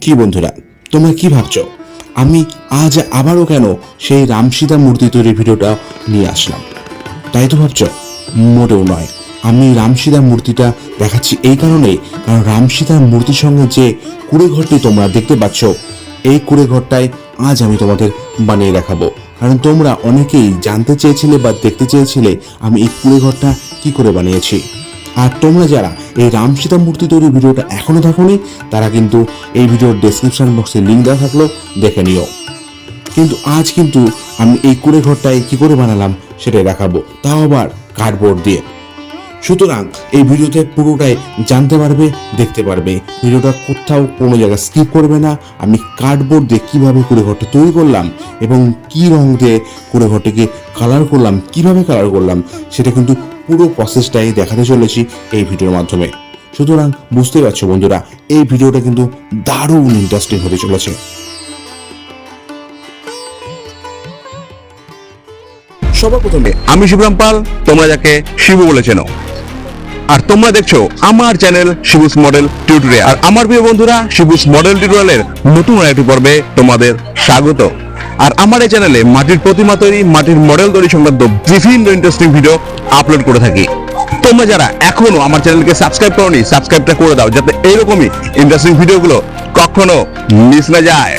কি বন্ধুরা, তোমরা কি ভাবছো আমি আজ আবারও কেন সেই রামসীতা মূর্তি তৈরির ভিডিওটা নিয়ে আসলাম? তাই তো ভাবছো? মোটেও নয়। আমি রামসীতার মূর্তিটা দেখাচ্ছি এই কারণেই, কারণ রামসীতার মূর্তির সঙ্গে যে কুড়েঘরটি তোমরা দেখতে পাচ্ছ, এই কুড়েঘরটাই আজ আমি তোমাদের বানিয়ে দেখাবো। কারণ তোমরা অনেকেই জানতে চেয়েছিলে বা দেখতে চেয়েছিলে আমি এই কুড়েঘরটা কি করে বানিয়েছি। আর তোমরা যারা এই রামসীতা মূর্তি তৈরির ভিডিওটা এখনো দেখোনি, তারা কিন্তু এই ভিডিওর ডেসক্রিপশন বক্সে লিঙ্ক দেওয়া থাকলো, দেখে নিও। কিন্তু আজ কিন্তু আমি এই কুড়েঘরটায় কি করে বানালাম সেটাই দেখাবো, তাও আবার কার্ডবোর্ড দিয়ে। সুতরাং এই ভিডিওতে পুরোটাই জানতে পারবে, দেখতে পারবে। ভিডিওটা কোথাও কোনো জায়গায় স্কিপ করবে না। আমি কার্ডবোর্ড দিয়ে কীভাবে কুড়েঘরটা তৈরি করলাম এবং কি রং দিয়ে কুড়েঘরটিকে কালার করলাম, কিভাবে কালার করলাম, সেটা কিন্তু পুরো প্রসেসটাই দেখাতে চলেছি এই ভিডিওর মাধ্যমে। সুতরাং বুঝতে পারছো বন্ধুরা, এই ভিডিওটা কিন্তু দারুণ ইন্টারেস্টিং হতে চলেছে। সবার প্রথমে আমি শিবরাম পাল, তোমরা যাকে শিবু বলে চেনো, আর তোমরা দেখছো আমার চ্যানেল শিবুস মডেল টিউটোরিয়াল। আর আমার প্রিয় বন্ধুরা, শিবুস মডেল টিউটোরিয়ালের নতুন একটি পর্বে তোমাদের স্বাগত। আর আমার এই চ্যানেলে মাটির প্রতিমা তৈরি, মাটির মডেল তৈরি সংক্রান্ত বিভিন্ন ইন্টারেস্টিং ভিডিও আপলোড করে থাকি। তোমরা যারা এখনো আমার চ্যানেলকে সাবস্ক্রাইব করোনি, সাবস্ক্রাইবটা করে দাও, যাতে এইরকমই ইন্টারেস্টিং ভিডিওগুলো কখনো মিস না যায়।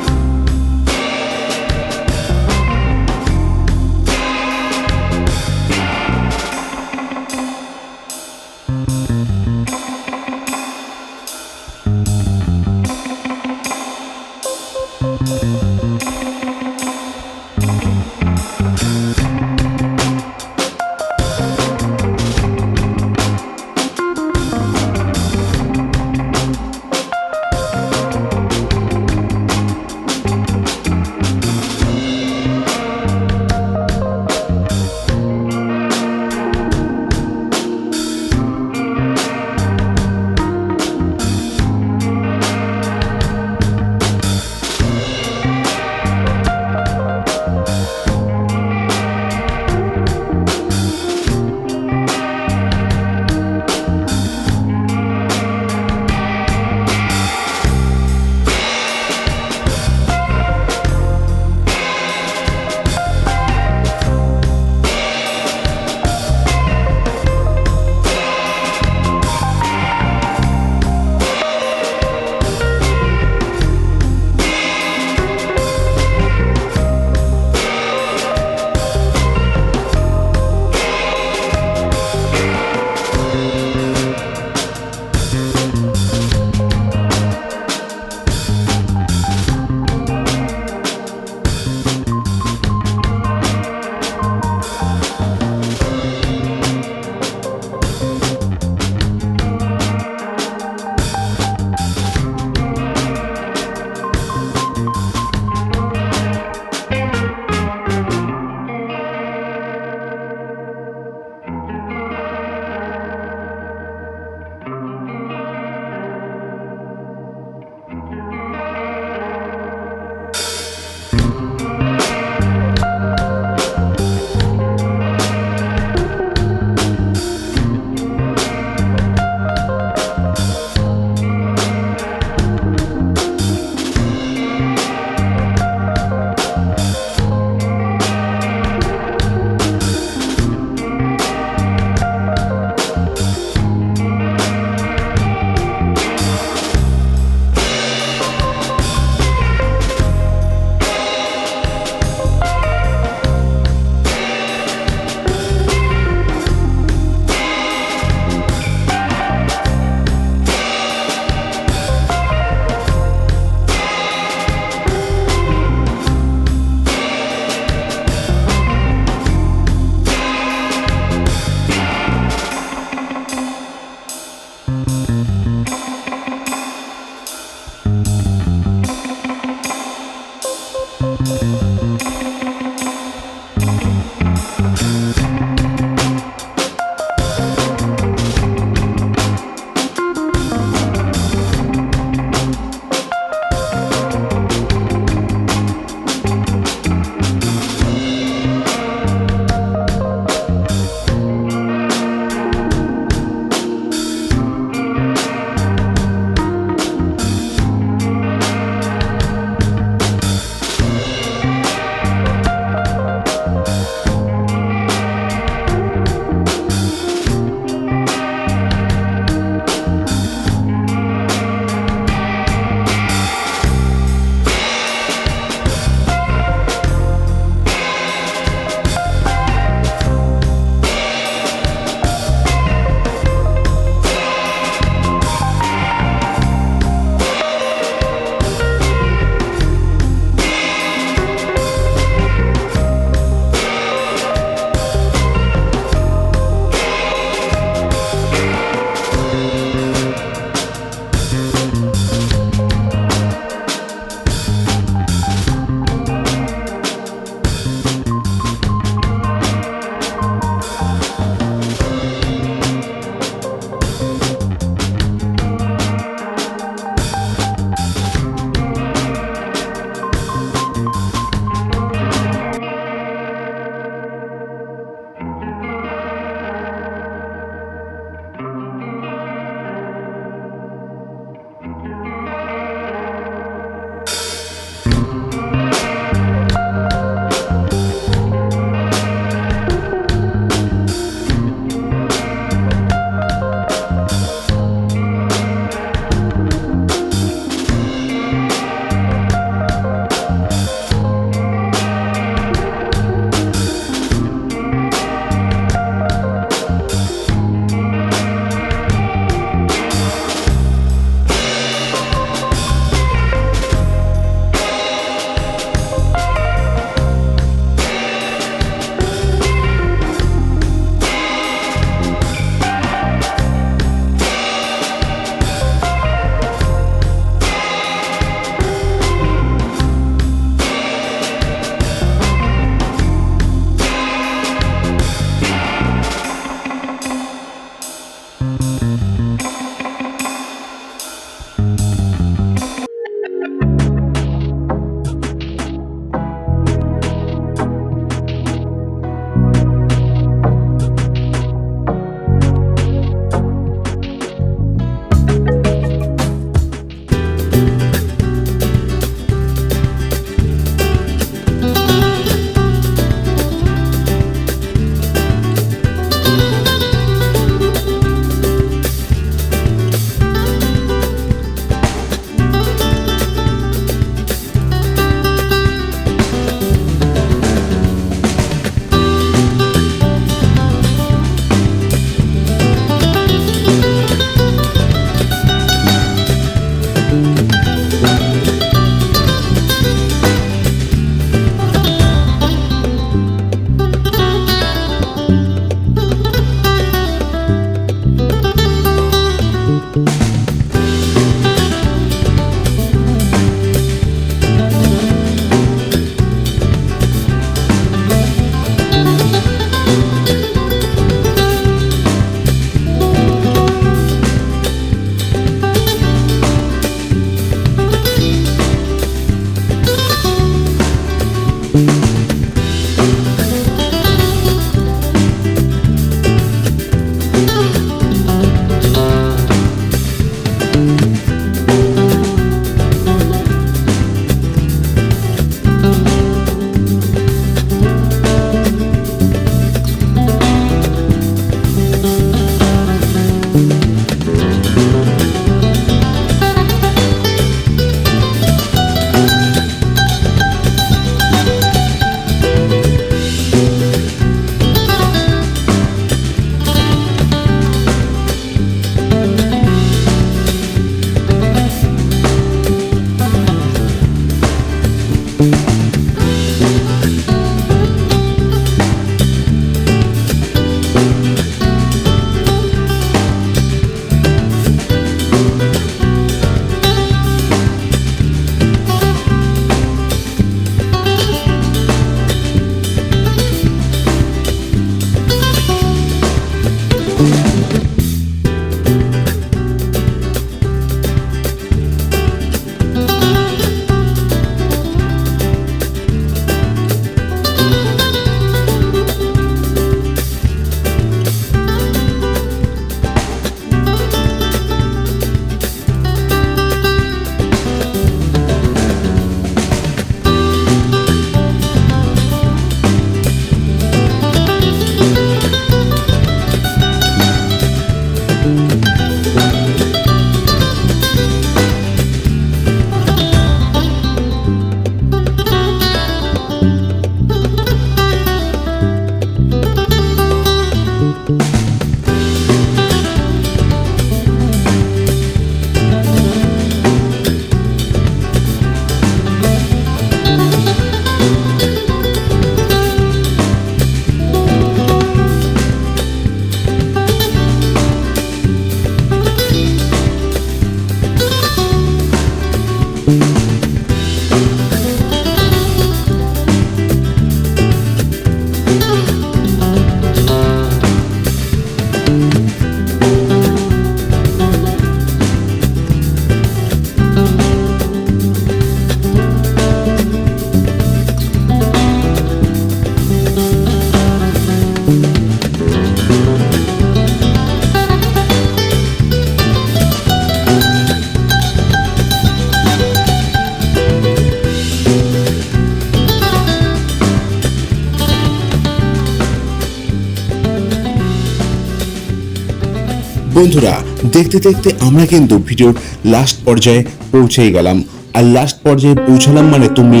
বন্ধুরা, দেখতে দেখতে আমরা কিন্তু ভিডিওর লাস্ট পর্যায়ে পৌঁছেই গেলাম। আর লাস্ট পর্যায়ে পৌঁছালাম মানে তুমি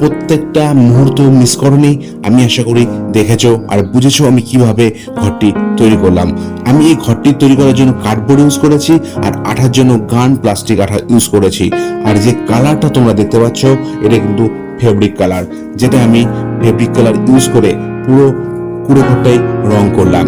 প্রত্যেকটা মুহূর্ত মিস করনি। আমি আশা করি দেখেছো আর বুঝেছো আমি কিভাবে ঘরটি তৈরি করলাম। আমি এই ঘরটি তৈরি করার জন্য কার্ডবোর্ড ইউজ করেছি আর আঠার জন্য গান প্লাস্টিক আঠা ইউজ করেছি। আর যে কালারটা তোমরা দেখতে পাচ্ছ এটা কিন্তু ফেব্রিক কালার, যেটা আমি ফেব্রিক কালার ইউজ করে পুরো কুড়েঘরটাই রং করলাম।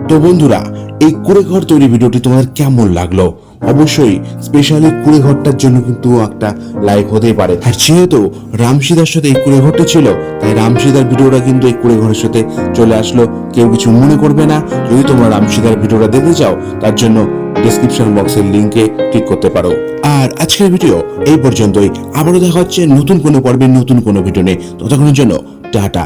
তো বন্ধুরা, এই কুড়েঘর তৈরি ভিডিওটি তোমাদের কেমন লাগলো অবশ্যই স্পেশালি কুড়েঘরটার জন্য কিন্তু একটা লাইক হতেই পারে। আর যেহেতু রামসিদার সাথে এই কুড়েঘরটা ছিল তাই রামসিদার ভিডিওটা কিন্তু এই কুড়েঘরের সাথে চলে আসলো। কেউ কিছু মনে করবে না। যদি তোমরা রামসিদার ভিডিওটা দেখতে চাও তার জন্য ডেসক্রিপশন বক্সের লিংকে ক্লিক করতে পারো। আর আজকের ভিডিও এই পর্যন্তই। আবারও দেখা হচ্ছে নতুন কোনো পর্বে নতুন কোনো ভিডিও নিয়ে। ততক্ষণের জন্য টাটা।